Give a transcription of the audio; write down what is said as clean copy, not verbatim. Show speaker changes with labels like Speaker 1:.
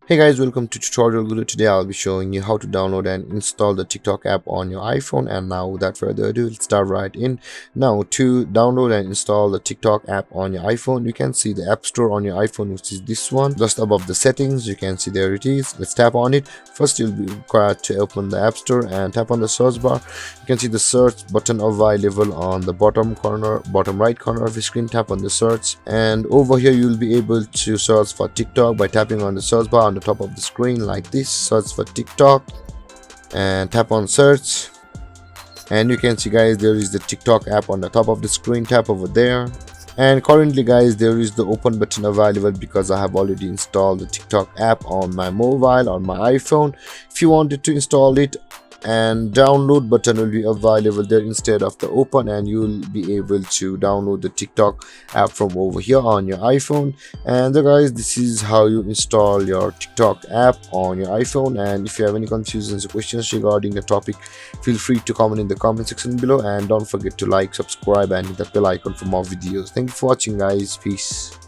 Speaker 1: Hey guys, welcome to tutorial guru. Today I'll be showing you how to download and install the TikTok app on your iPhone. And now without further ado, let's start right in. Now to download and install the TikTok app on your iPhone, you can see the app store on your iPhone, which is this one. Just above the settings, you can see there it is. Let's tap on it. First you'll be required to open the app store and tap on the search bar. You can see the search button available on the bottom right corner of the screen. Tap on the search, and over here you'll be able to search for TikTok by tapping on the search bar on the top of the screen like this. Search for TikTok and tap on search, and you can see guys there is the TikTok app on the top of the screen. Tap over there, and currently guys there is the open button available because I have already installed the TikTok app on my mobile, on my iPhone. If you wanted to install it, and download button will be available there instead of the open, and you'll be able to download the TikTok app from over here on your iPhone. And guys, this is how you install your TikTok app on your iPhone. And if you have any confusions or questions regarding the topic, feel free to comment in the comment section below, and don't forget to like, subscribe and hit that bell icon for more videos. Thank you for watching guys. Peace.